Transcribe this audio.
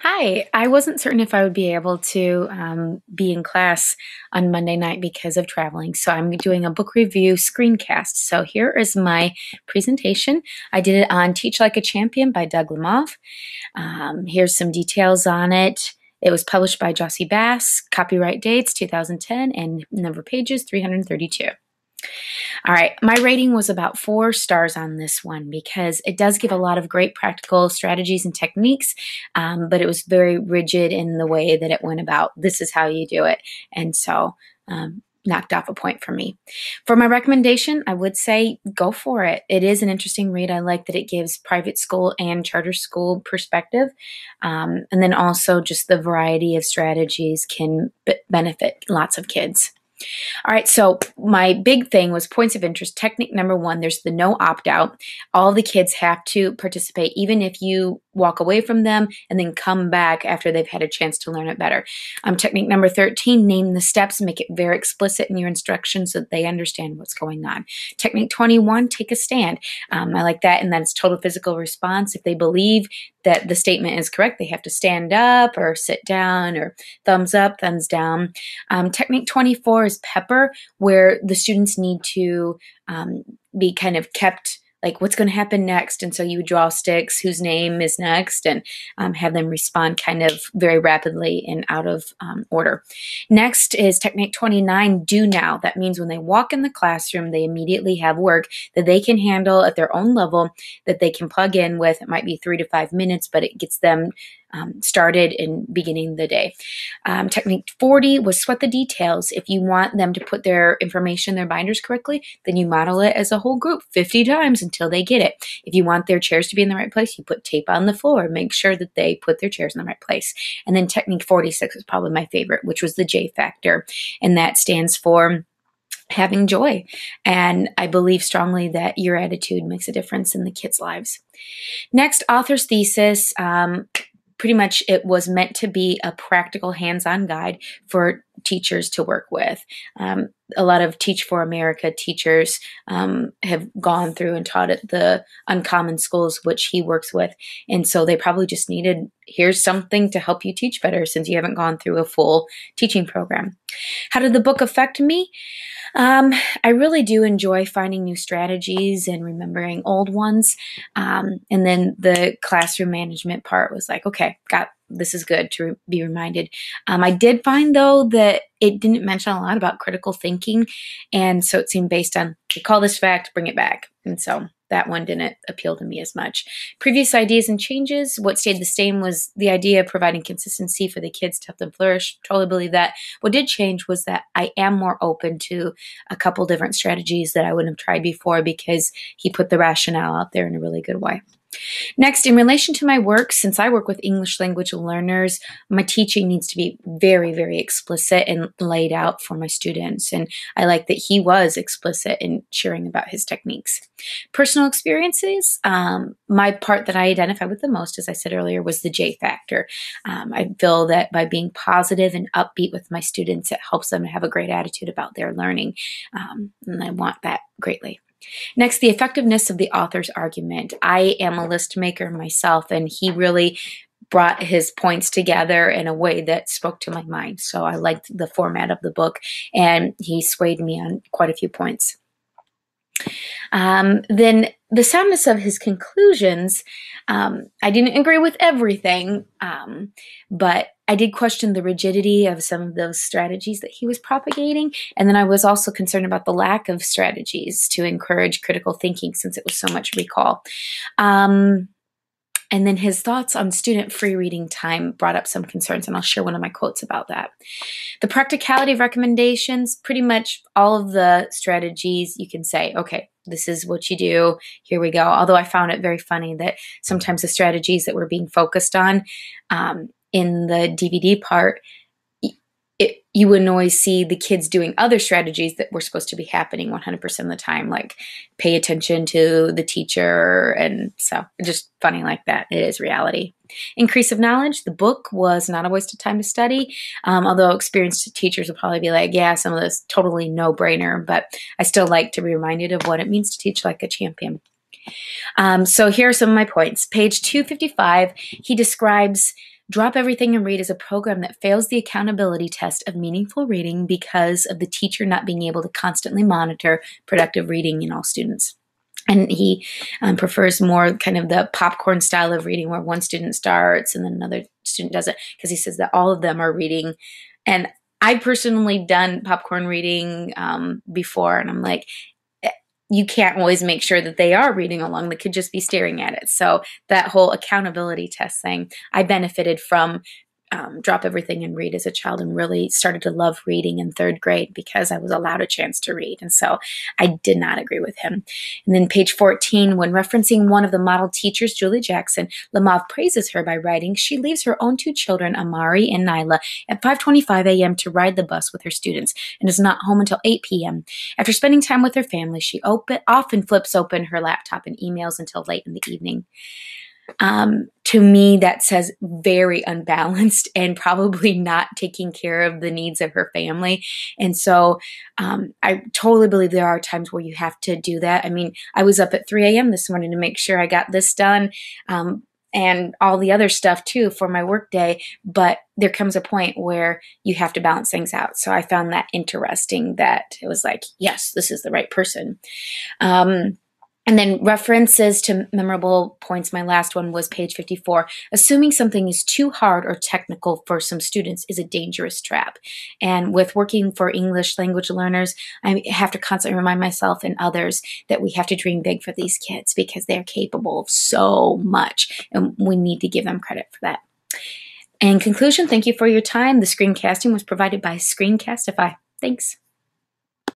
Hi, I wasn't certain if I would be able to be in class on Monday night because of traveling. So I'm doing a book review screencast. So here is my presentation. I did it on Teach Like a Champion by Doug Lemov. Here's some details on it. It was published by Jossie Bass, copyright dates 2010, and number of pages 332. All right, my rating was about 4 stars on this one because it does give a lot of great practical strategies and techniques, but it was very rigid in the way that it went about. This is how you do it. And so knocked off a point for me. For my recommendation, I would say go for it. It is an interesting read. I like that it gives private school and charter school perspective. And then also just the variety of strategies can benefit lots of kids. All right, so my big thing was points of interest. Technique number 1, there's the no opt-out. All the kids have to participate, even if you walk away from them and then come back after they've had a chance to learn it better. Technique number 13, name the steps, make it very explicit in your instructions so that they understand what's going on. Technique 21, take a stand. I like that, and that's total physical response. If they believe that the statement is correct, they have to stand up or sit down or thumbs up, thumbs down. Technique 24 is pepper, where the students need to be kind of kept like what's going to happen next. And so you draw sticks, whose name is next, and have them respond kind of very rapidly and out of order. Next is technique 29, do now. That means when they walk in the classroom, they immediately have work that they can handle at their own level, that they can plug in with. It might be 3 to 5 minutes, but it gets them started in beginning the day. Technique 40 was sweat the details. If you want them to put their information in their binders correctly, then you model it as a whole group 50 times until they get it. If you want their chairs to be in the right place, you put tape on the floor. Make sure that they put their chairs in the right place. And then technique 46 is probably my favorite, which was the J factor. And that stands for having joy. And I believe strongly that your attitude makes a difference in the kids' lives. Next, author's thesis. Pretty much it was meant to be a practical hands-on guide for teachers to work with. A lot of Teach for America teachers have gone through and taught at the Uncommon schools, which he works with. And so they probably just needed, here's something to help you teach better since you haven't gone through a full teaching program. How did the book affect me? I really do enjoy finding new strategies and remembering old ones. And then the classroom management part was like, okay, this is good to be reminded. I did find, though, that it didn't mention a lot about critical thinking. And so it seemed based on, recall this fact, bring it back. And so that one didn't appeal to me as much. Previous ideas and changes. What stayed the same was the idea of providing consistency for the kids to help them flourish. Totally believe that. What did change was that I am more open to a couple different strategies that I wouldn't have tried before because he put the rationale out there in a really good way. Next, in relation to my work, since I work with English language learners, my teaching needs to be very, very explicit and laid out for my students. And I like that he was explicit in sharing about his techniques. Personal experiences, my part that I identify with the most, as I said earlier, was the J factor. I feel that by being positive and upbeat with my students, it helps them to have a great attitude about their learning. And I want that greatly. Next, the effectiveness of the author's argument. I am a list maker myself, and he really brought his points together in a way that spoke to my mind. So I liked the format of the book, and he swayed me on quite a few points. Then the soundness of his conclusions, I didn't agree with everything, but I did question the rigidity of some of those strategies that he was propagating. And then I was also concerned about the lack of strategies to encourage critical thinking since it was so much recall. And then his thoughts on student free reading time brought up some concerns, and I'll share one of my quotes about that. The practicality of recommendations, pretty much all of the strategies you can say, okay, this is what you do, here we go. Although I found it very funny that sometimes the strategies that were being focused on in the DVD part, you wouldn't always see the kids doing other strategies that were supposed to be happening 100% of the time, like pay attention to the teacher. And so just funny like that. It is reality. Increase of knowledge. The book was not a waste of time to study, although experienced teachers will probably be like, yeah, some of this totally no-brainer, but I still like to be reminded of what it means to teach like a champion. So here are some of my points. Page 255, he describes Drop Everything and Read is a program that fails the accountability test of meaningful reading because of the teacher not being able to constantly monitor productive reading in all students. And he prefers more kind of the popcorn style of reading where one student starts and then another student does it, because he says that all of them are reading. And I've personally done popcorn reading before, and I'm like, you can't always make sure that they are reading along. They could just be staring at it. So that whole accountability test thing, I benefited from Drop Everything and Read as a child, and really started to love reading in third grade because I was allowed a chance to read. And so I did not agree with him. And then page 14, when referencing one of the model teachers, Julie Jackson, Lemov praises her by writing, she leaves her own two children, Amari and Nyla, at 5:25 a.m. to ride the bus with her students and is not home until 8 p.m. After spending time with her family, she often flips open her laptop and emails until late in the evening. To me, that says very unbalanced and probably not taking care of the needs of her family. And so I totally believe there are times where you have to do that. I mean, I was up at 3 a.m. this morning to make sure I got this done and all the other stuff too for my work day. But there comes a point where you have to balance things out. So I found that interesting, that it was like, yes, this is the right person. And then references to memorable points. My last one was page 54. Assuming something is too hard or technical for some students is a dangerous trap. And with working for English language learners, I have to constantly remind myself and others that we have to dream big for these kids because they're capable of so much, and we need to give them credit for that. In conclusion, thank you for your time. The screencasting was provided by Screencastify. Thanks.